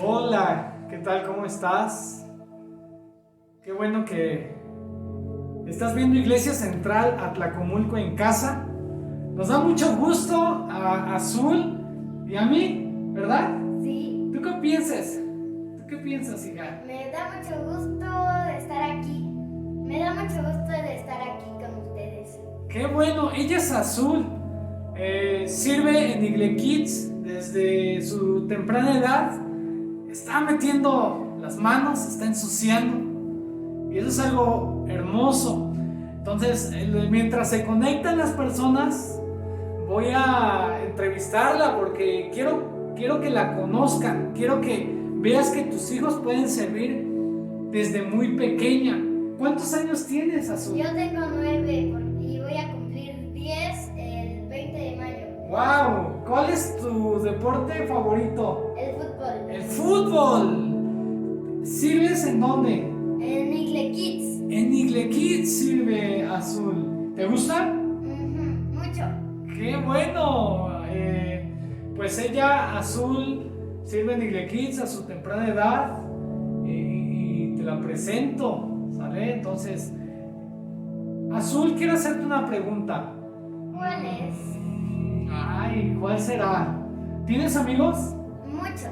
Hola, ¿qué tal? ¿Cómo estás? Qué bueno que estás viendo Iglesia Central Atlacomulco en casa. Nos da mucho gusto a Azul y a mí, ¿verdad? Sí, ¿Tú qué piensas? ¿Tú qué piensas, hija? me da mucho gusto de estar aquí. Me da mucho gusto de estar aquí con ustedes. Qué bueno, ella es Azul. Sirve en Igle Kids desde su temprana edad. Está metiendo las manos, está ensuciando. Y eso es algo hermoso. Entonces, mientras se conectan las personas, voy a entrevistarla porque quiero que la conozcan. Quiero que veas que tus hijos pueden servir desde muy pequeña. ¿Cuántos años tienes, Azul? Yo tengo 9 y voy a cumplir 10 el 20 de mayo. ¡Wow! ¿Cuál es tu deporte favorito? El fútbol. El fútbol. ¿Sirves en dónde? En Igle Kids. En Igle Kids sirve Azul. ¿Te gusta? Mucho. ¡Qué bueno! Pues ella, Azul, sirve en Igle Kids a su temprana edad y te la presento, ¿sale? Entonces, Azul, quiero hacerte una pregunta. ¿Cuál es? Ay, ¿cuál será? ¿Tienes amigos? Muchos.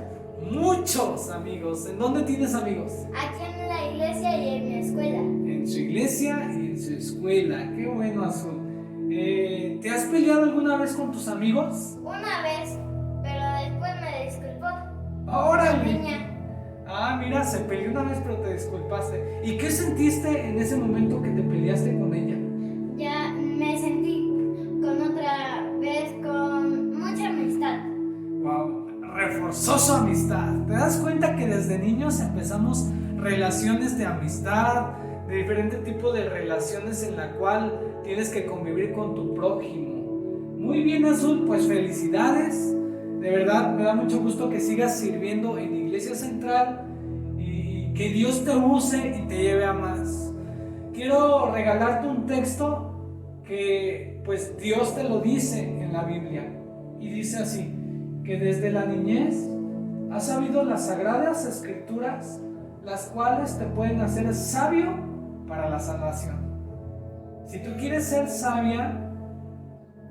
Muchos amigos. ¿En dónde tienes amigos? Aquí en la iglesia y en mi escuela. En su iglesia y en su escuela. Qué bueno, Azul. ¿Te has peleado alguna vez con tus amigos? Una vez, pero después me disculpó. ¡Órale! Niña. Ah, mira, se peleó una vez pero te disculpaste. ¿Y qué sentiste en ese momento que te peleaste con ella? Ya me sentí con otra vez con mucha amistad. Wow, reforzó su amistad. ¿Te das cuenta que desde niños empezamos relaciones de amistad, de diferente tipo de relaciones en la cual tienes que convivir con tu prójimo? Muy bien, Azul, pues felicidades. De verdad, me da mucho gusto que sigas sirviendo en Iglesia Central y que Dios te use y te lleve a más. Quiero regalarte un texto que pues Dios te lo dice en la Biblia y dice así, que desde la niñez has sabido las sagradas escrituras, las cuales te pueden hacer sabio para la salvación. Si tú quieres ser sabia,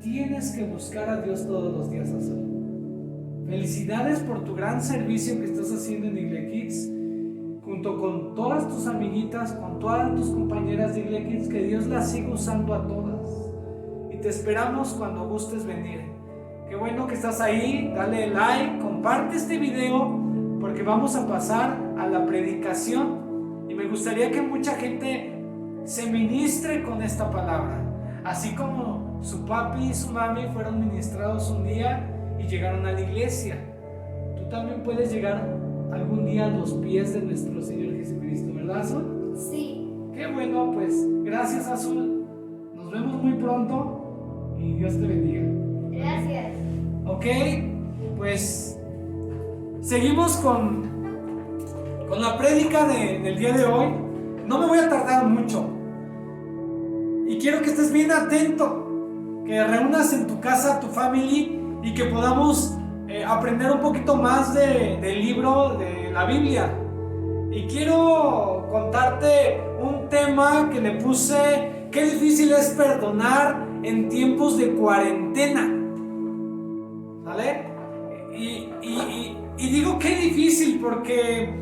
tienes que buscar a Dios todos los días, Azul. Felicidades por tu gran servicio que estás haciendo en Igle Kids, junto con todas tus amiguitas, con todas tus compañeras de Igle Kids, que Dios las siga usando a todas. Y te esperamos cuando gustes venir. Qué bueno que estás ahí, dale like, comparte este video, porque vamos a pasar a la predicación. Y me gustaría que mucha gente se ministre con esta palabra. Así como su papi y su mami fueron ministrados un día y llegaron a la iglesia, tú también puedes llegar algún día a los pies de nuestro Señor Jesucristo, ¿verdad, Azul? Sí. Qué bueno, pues gracias, Azul. Nos vemos muy pronto y Dios te bendiga. Gracias. Ok, pues seguimos con la prédica del día de hoy. No me voy a tardar mucho y quiero que estés bien atento, que reúnas en tu casa a tu family y que podamos aprender un poquito más del libro de la Biblia. Y quiero contarte un tema que le puse: qué difícil es perdonar en tiempos de cuarentena. ¿Vale? Y digo qué difícil porque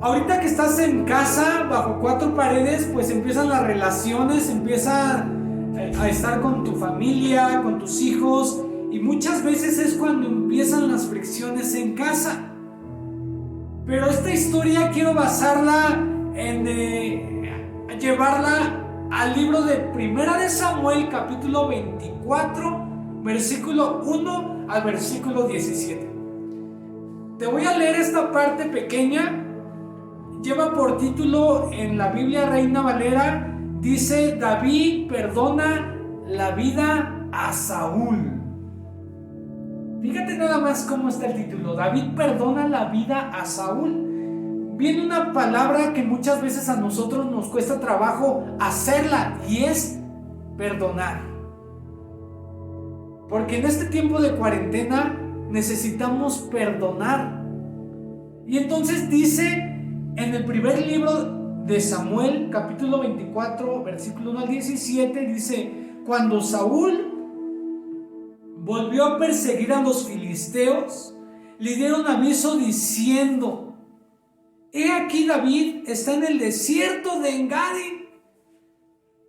ahorita que estás en casa bajo 4 paredes, pues empiezan las relaciones, empiezan a estar con tu familia, con tus hijos, y muchas veces es cuando empiezan las fricciones en casa. Pero esta historia quiero basarla en llevarla al libro de Primera de Samuel, capítulo 24, versículo 1 al versículo 17. Te voy a leer esta parte pequeña. Lleva por título en la Biblia Reina Valera, dice: David perdona la vida a Saúl. Fíjate nada más cómo está el título: David perdona la vida a Saúl. Viene una palabra que muchas veces a nosotros nos cuesta trabajo hacerla, y es perdonar. Porque en este tiempo de cuarentena necesitamos perdonar. Y entonces dice en el primer libro de Samuel, capítulo 24, versículo 1 al 17, dice: cuando Saúl volvió a perseguir a los filisteos, le dieron aviso diciendo: he aquí David está en el desierto de Engadi.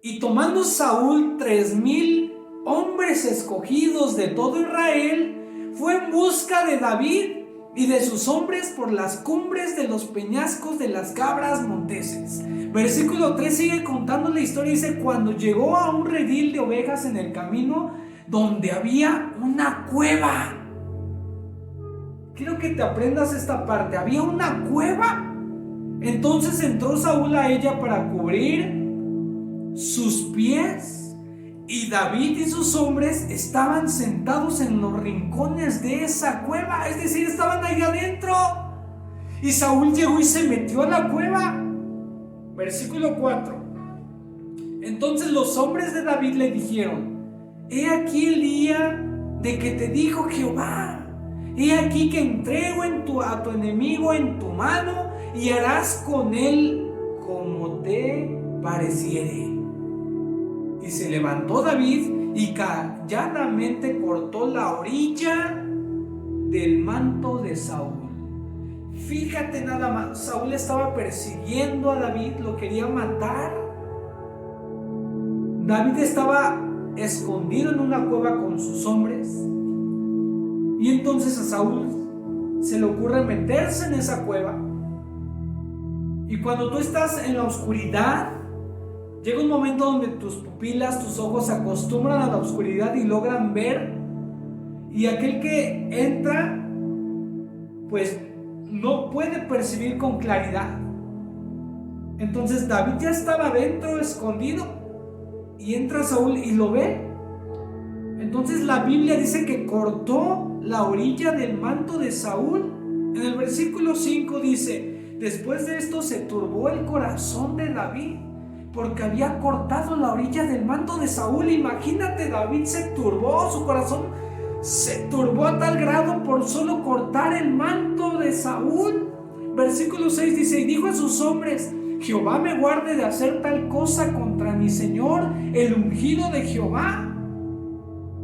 Y tomando Saúl 3,000 hombres escogidos de todo Israel, fue en busca de David y de sus hombres por las cumbres de los peñascos de las cabras monteses. Versículo 3 sigue contando la historia. Dice: cuando llegó a un redil de ovejas en el camino, donde había una cueva. Quiero que te aprendas esta parte. Había una cueva. Entonces entró Saúl a ella para cubrir sus pies, y David y sus hombres estaban sentados en los rincones de esa cueva, es decir, estaban ahí adentro. Y Saúl llegó y se metió a la cueva. Versículo 4. Entonces los hombres de David le dijeron: he aquí el día de que te dijo Jehová: he aquí que entrego a tu enemigo en tu mano, y harás con él como te pareciere. Y se levantó David y calladamente cortó la orilla del manto de Saúl. Fíjate nada más, Saúl estaba persiguiendo a David, lo quería matar. David estaba escondido en una cueva con sus hombres, y entonces a Saúl se le ocurre meterse en esa cueva. Y cuando tú estás en la oscuridad, llega un momento donde tus pupilas, tus ojos se acostumbran a la oscuridad y logran ver, y aquel que entra pues no puede percibir con claridad. Entonces David ya estaba dentro, escondido, y entra Saúl y lo ve. Entonces la Biblia dice que cortó la orilla del manto de Saúl. En el versículo 5 dice: después de esto se turbó el corazón de David, porque había cortado la orilla del manto de Saúl. Imagínate, David se turbó, su corazón se turbó a tal grado por solo cortar el manto de Saúl. Versículo 6 dice: y dijo a sus hombres: Jehová me guarde de hacer tal cosa contra mi señor, el ungido de Jehová,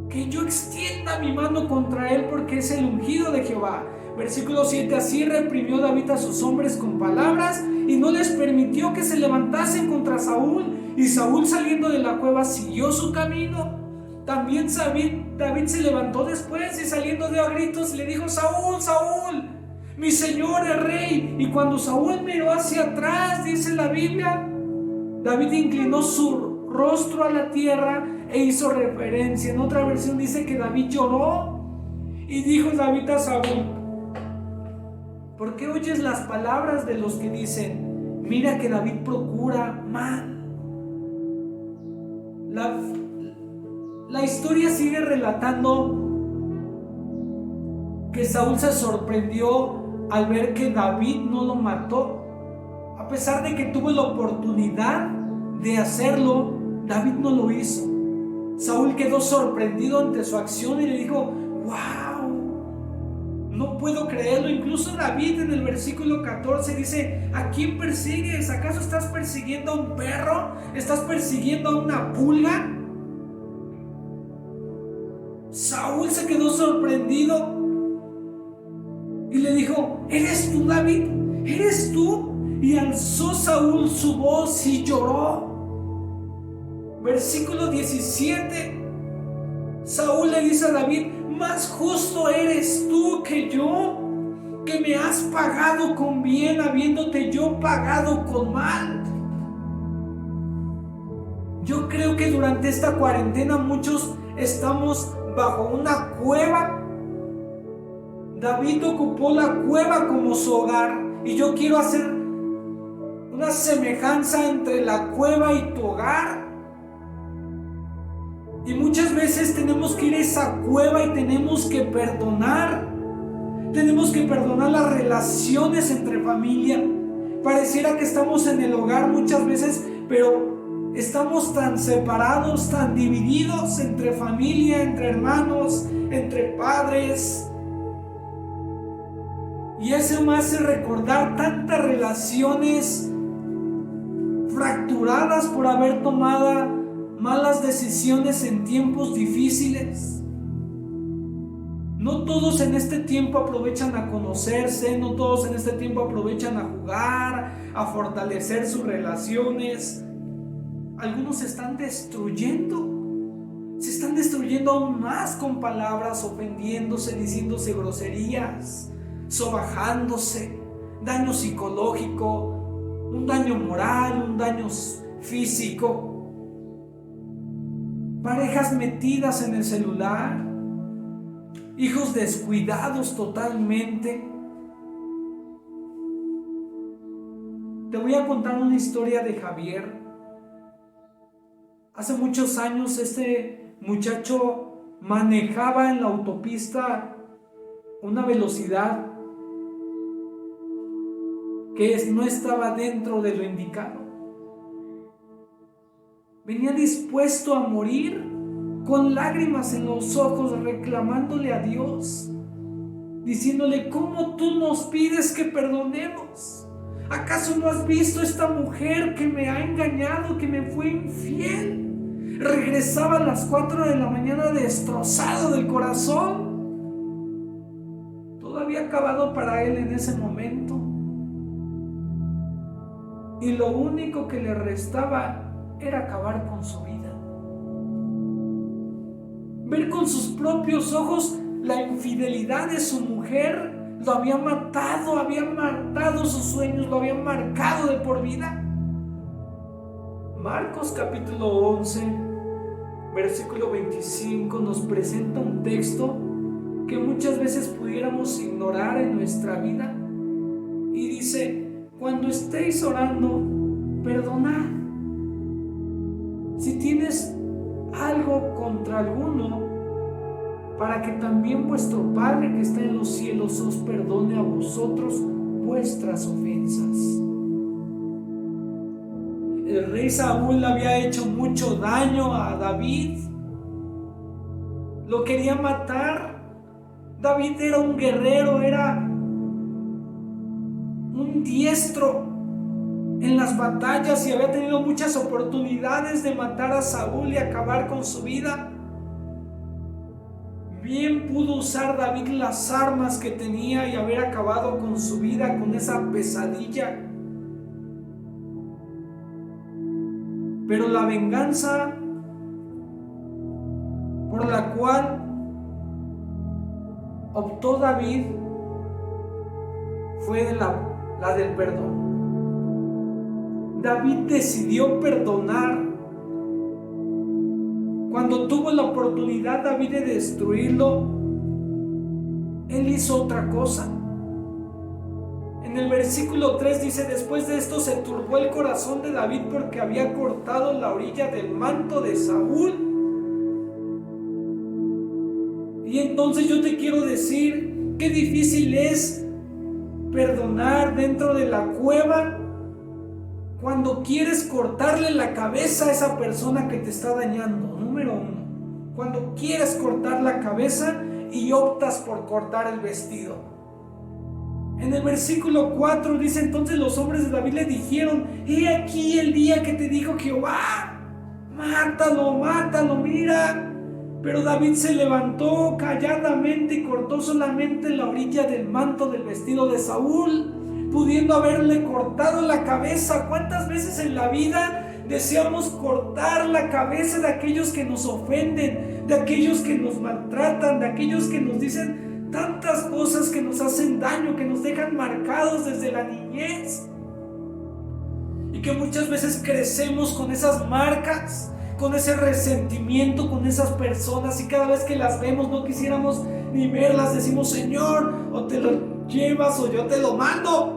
que yo extienda mi mano contra él, porque es el ungido de Jehová. Versículo 7: así reprimió David a sus hombres con palabras, y no les permitió que se levantasen contra Saúl. Y Saúl, saliendo de la cueva, siguió su camino. También David se levantó después, y saliendo dio a gritos, le dijo: Saúl, Saúl, mi señor el rey. Y cuando Saúl miró hacia atrás, dice la Biblia, David inclinó su rostro a la tierra e hizo reverencia. En otra versión dice que David lloró, y dijo David a Saúl: ¿por qué oyes las palabras de los que dicen: mira que David procura mal? La historia sigue relatando que Saúl se sorprendió al ver que David no lo mató. A pesar de que tuvo la oportunidad de hacerlo, David no lo hizo. Saúl quedó sorprendido ante su acción y le dijo: ¡wow! No puedo creerlo. Incluso David en el versículo 14 dice: ¿a quién persigues? ¿Acaso estás persiguiendo a un perro? ¿Estás persiguiendo a una pulga? Saúl se quedó sorprendido y le dijo: ¿eres tú, David? ¿Eres tú? Y alzó Saúl su voz y lloró. Versículo 17. Saúl le dice a David: más justo eres tú que yo, que me has pagado con bien, habiéndote yo pagado con mal. Yo creo que durante esta cuarentena muchos estamos bajo una cueva. David ocupó la cueva como su hogar, y yo quiero hacer una semejanza entre la cueva y tu hogar. Y muchas veces tenemos que ir a esa cueva y tenemos que perdonar. Tenemos que perdonar las relaciones entre familia. Pareciera que estamos en el hogar muchas veces, pero estamos tan separados, tan divididos entre familia, entre hermanos, entre padres. Y eso me hace recordar tantas relaciones fracturadas por haber tomado malas decisiones en tiempos difíciles. No todos en este tiempo aprovechan a conocerse, no todos en este tiempo aprovechan a jugar, a fortalecer sus relaciones. Algunos se están destruyendo aún más con palabras, ofendiéndose, diciéndose groserías, sobajándose, daño psicológico, un daño moral, un daño físico. Parejas metidas en el celular, hijos descuidados totalmente. Te voy a contar una historia de Javier. Hace muchos años este muchacho manejaba en la autopista una velocidad que no estaba dentro de lo indicado. Venía dispuesto a morir con lágrimas en los ojos, reclamándole a Dios, diciéndole: ¿cómo tú nos pides que perdonemos? ¿Acaso no has visto esta mujer que me ha engañado, que me fue infiel? Regresaba a las 4 de la mañana destrozado del corazón. Todo había acabado para él en ese momento. Y lo único que le restaba era acabar con su vida. Ver con sus propios ojos la infidelidad de su mujer lo había matado sus sueños, lo había marcado de por vida. Marcos capítulo 11, versículo 25 nos presenta un texto que muchas veces pudiéramos ignorar en nuestra vida. Y dice: cuando estéis orando, perdonad. Si tienes algo contra alguno, para que también vuestro Padre que está en los cielos os perdone a vosotros vuestras ofensas. El rey Saúl había hecho mucho daño a David. Lo quería matar. David era un guerrero, era un diestro en las batallas y había tenido muchas oportunidades de matar a Saúl y acabar con su vida. Bien pudo usar David las armas que tenía y haber acabado con su vida, con esa pesadilla. Pero la venganza por la cual optó David fue la del perdón. David decidió perdonar. Cuando tuvo la oportunidad David de destruirlo, él hizo otra cosa. En el versículo 3 dice: después de esto se turbó el corazón de David porque había cortado la orilla del manto de Saúl. Y entonces yo te quiero decir qué difícil es perdonar dentro de la cueva cuando quieres cortarle la cabeza a esa persona que te está dañando. Número 1, cuando quieres cortar la cabeza y optas por cortar el vestido. En el versículo 4 dice: entonces los hombres de David le dijeron: he aquí el día que te dijo Jehová, mátalo, mira. Pero David se levantó calladamente y cortó solamente la orilla del manto del vestido de Saúl, pudiendo haberle cortado la cabeza. ¿Cuántas veces en la vida deseamos cortar la cabeza de aquellos que nos ofenden, de aquellos que nos maltratan, de aquellos que nos dicen tantas cosas que nos hacen daño, que nos dejan marcados desde la niñez? Y que muchas veces crecemos con esas marcas, con ese resentimiento con esas personas, y cada vez que las vemos no quisiéramos ni verlas. Decimos: Señor, o te lo llevas o yo te lo mando.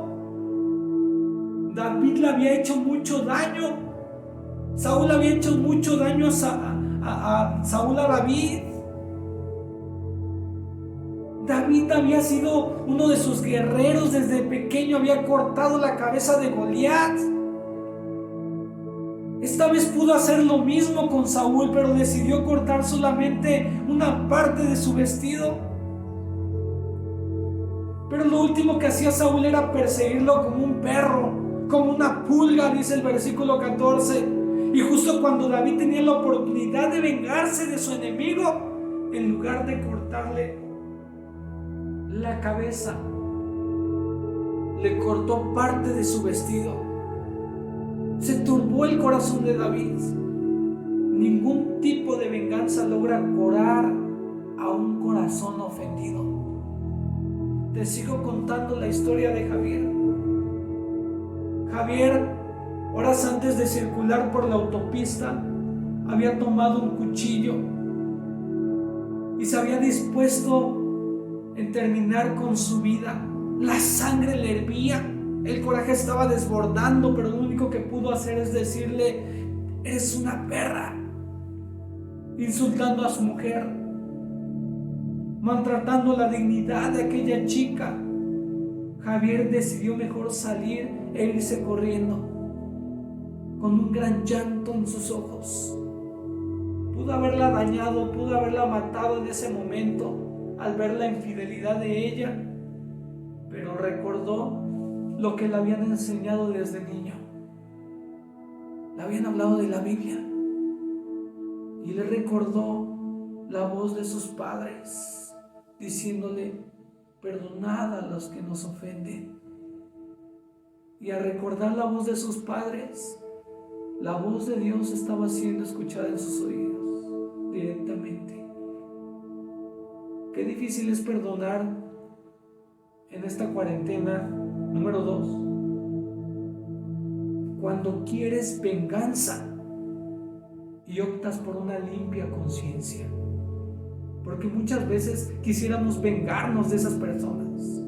David le había hecho mucho daño. Saúl había hecho mucho daño a David. David había sido uno de sus guerreros desde pequeño, había cortado la cabeza de Goliat. Esta vez pudo hacer lo mismo con Saúl, pero decidió cortar solamente una parte de su vestido. Pero lo último que hacía Saúl era perseguirlo como un perro, como una pulga, dice el versículo 14. Y justo cuando David tenía la oportunidad de vengarse de su enemigo, en lugar de cortarle la cabeza, le cortó parte de su vestido. Se turbó el corazón de David. Ningún tipo de venganza logra curar a un corazón ofendido. Te sigo contando la historia de Javier. Javier, horas antes de circular por la autopista, había tomado un cuchillo y se había dispuesto en terminar con su vida. La sangre le hervía, el coraje estaba desbordando, pero lo único que pudo hacer es decirle: eres una perra, insultando a su mujer, maltratando la dignidad de aquella chica. Javier decidió mejor salir e irse corriendo, con un gran llanto en sus ojos. Pudo haberla dañado, pudo haberla matado en ese momento al ver la infidelidad de ella, pero recordó lo que le habían enseñado desde niño. Le habían hablado de la Biblia y le recordó la voz de sus padres diciéndole: perdonad a los que nos ofenden. Y al recordar la voz de sus padres, la voz de Dios estaba siendo escuchada en sus oídos directamente. Qué difícil es perdonar en esta cuarentena número 2, cuando quieres venganza y optas por una limpia conciencia, porque muchas veces quisiéramos vengarnos de esas personas,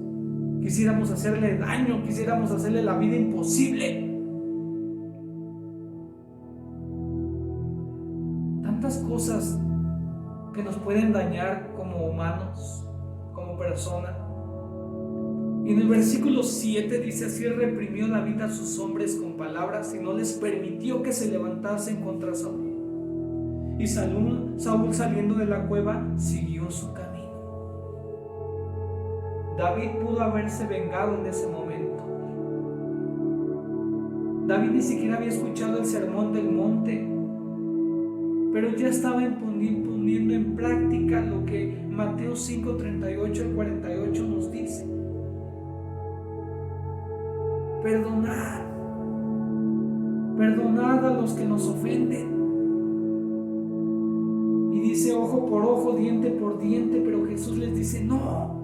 quisiéramos hacerle daño, quisiéramos hacerle la vida imposible. Tantas cosas que nos pueden dañar como humanos, como personas. Y en el versículo 7 dice: así reprimió David a sus hombres con palabras y no les permitió que se levantasen contra Saúl. Y Saúl saliendo de la cueva siguió su camino. David pudo haberse vengado en ese momento. David ni siquiera había escuchado el sermón del monte, pero ya estaba poniendo en práctica lo que Mateo 5, 38 al 48 nos dice: perdonad a los que nos ofenden. Y dice ojo por ojo, diente por diente, pero Jesús les dice: no,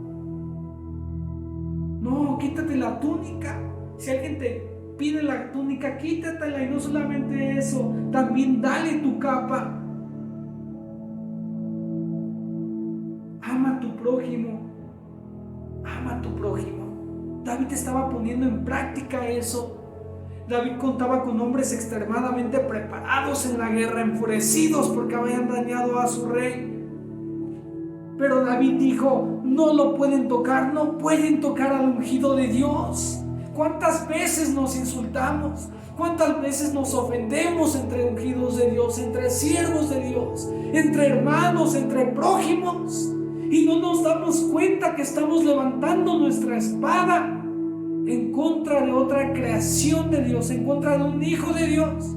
quítate la túnica. Si alguien te pide la túnica, quítatela, y no solamente eso, también dale tu capa. Ama a tu prójimo, ama a tu prójimo. David estaba poniendo en práctica eso. David contaba con hombres extremadamente preparados en la guerra, enfurecidos porque habían dañado a su rey. Pero David dijo: no lo pueden tocar, no pueden tocar al ungido de Dios. ¿Cuántas veces nos insultamos? ¿Cuántas veces nos ofendemos entre ungidos de Dios, entre siervos de Dios, entre hermanos, entre prójimos? Y no nos damos cuenta que estamos levantando nuestra espada en contra de otra creación de Dios, en contra de un hijo de Dios.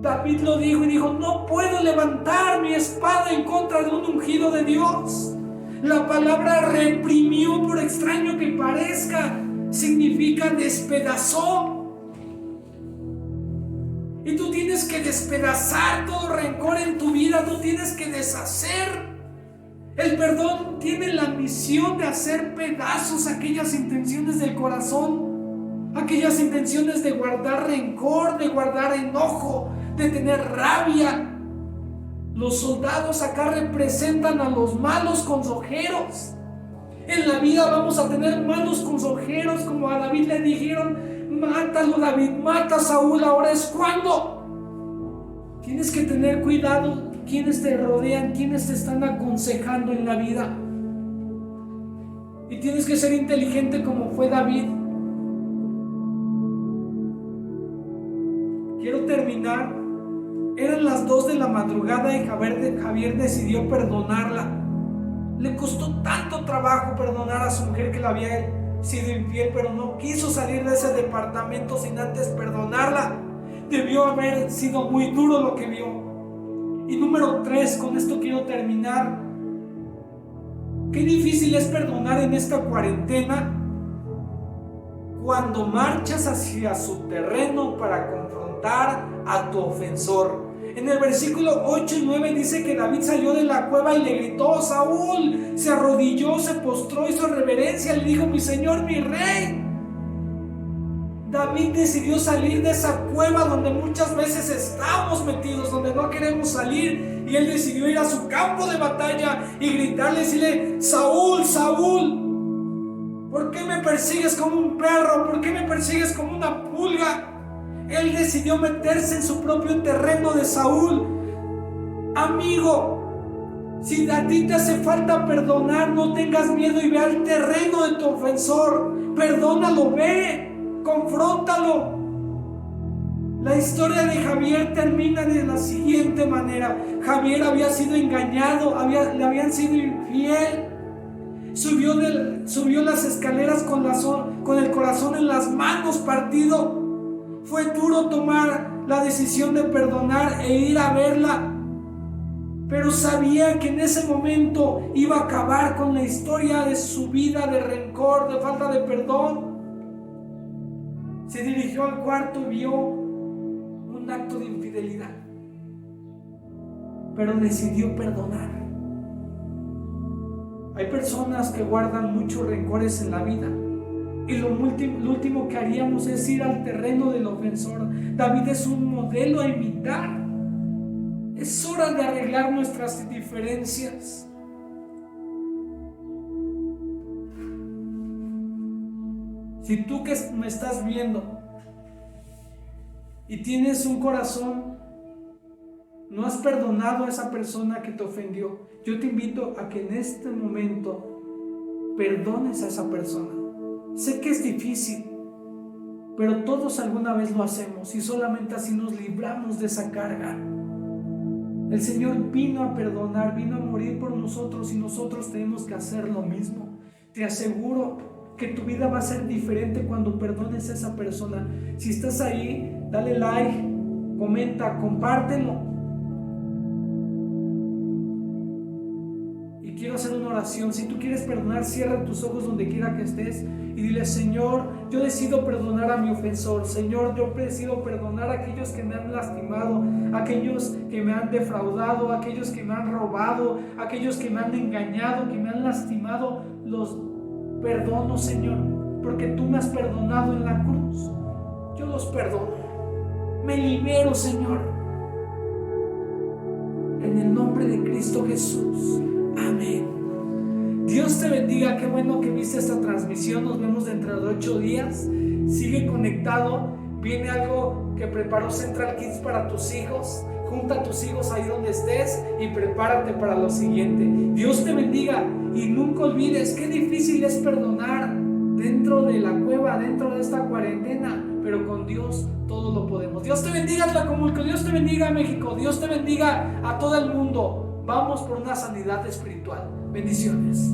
David lo dijo y dijo: no puedo levantar mi espada en contra de un ungido de Dios. La palabra reprimió, por extraño que parezca, significa despedazó. Y tú tienes que despedazar todo rencor en tu vida, tú tienes que deshacer. El perdón tiene la misión de hacer pedazos aquellas intenciones del corazón, aquellas intenciones de guardar rencor, de guardar enojo, de tener rabia. Los soldados acá representan a los malos consejeros. En la vida vamos a tener malos consejeros, como a David le dijeron: mátalo, David, mata a Saúl, ahora es cuando. Tienes que tener cuidado quienes te rodean, quienes te están aconsejando en la vida. Y tienes que ser inteligente como fue David. Quiero terminar. Eran las 2 de la madrugada y Javier decidió perdonarla. Le costó tanto tanto trabajo perdonar a su mujer que le había sido infiel, pero no quiso salir de ese departamento sin antes perdonarla. Debió haber sido muy duro lo que vio. Y número 3, con esto quiero terminar. Qué difícil es perdonar en esta cuarentena cuando marchas hacia su terreno para confrontar a tu ofensor. En el versículo 8 y 9 dice que David salió de la cueva y le gritó: Saúl. Se arrodilló, se postró, hizo reverencia, le dijo: mi señor, mi rey. David decidió salir de esa cueva donde muchas veces estamos metidos, donde no queremos salir, y él decidió ir a su campo de batalla y gritarle, decirle: Saúl, Saúl, ¿por qué me persigues como un perro? ¿Por qué me persigues como una pulga? Él decidió meterse en su propio terreno de Saúl. Amigo, si a ti te hace falta perdonar, no tengas miedo y ve al terreno de tu ofensor. Perdónalo, ve, confróntalo. La historia de Javier termina de la siguiente manera. Javier había sido engañado, le habían sido infiel. Subió las escaleras con el corazón en las manos partido. Fue duro tomar la decisión de perdonar e ir a verla, pero sabía que en ese momento iba a acabar con la historia de su vida de rencor, de falta de perdón. Se dirigió al cuarto y vio un acto de infidelidad, pero decidió perdonar. Hay personas que guardan muchos rencores en la vida, y lo último que haríamos es ir al terreno del ofensor. David es un modelo a imitar. Es hora de arreglar nuestras diferencias. Si tú que me estás viendo y tienes un corazón, no has perdonado a esa persona que te ofendió, yo te invito a que en este momento perdones a esa persona. Sé que es difícil, pero todos alguna vez lo hacemos y solamente así nos libramos de esa carga. El Señor vino a perdonar, vino a morir por nosotros y nosotros tenemos que hacer lo mismo. Te aseguro que tu vida va a ser diferente cuando perdones a esa persona. Si estás ahí, dale like, comenta, compártelo. Y quiero hacer una oración. Si tú quieres perdonar, cierra tus ojos donde quiera que estés y dile: Señor, yo decido perdonar a mi ofensor. Señor, yo decido perdonar a aquellos que me han lastimado, a aquellos que me han defraudado, a aquellos que me han robado, a aquellos que me han engañado, que me han lastimado. Los perdono, Señor, porque tú me has perdonado en la cruz. Yo los perdono. Me libero, Señor, en el nombre de Cristo Jesús. Amén. Dios te bendiga. Qué bueno que viste esta transmisión. Nos vemos dentro de 8 días. Sigue conectado. Viene algo que preparó Central Kids para tus hijos. Junta a tus hijos ahí donde estés y prepárate para lo siguiente. Dios te bendiga y nunca olvides qué difícil es perdonar dentro de la cueva, dentro de esta cuarentena, pero con Dios todo lo podemos. Dios te bendiga, Tlacomulco. Dios te bendiga, México. Dios te bendiga a todo el mundo. Vamos por una sanidad espiritual. Bendiciones.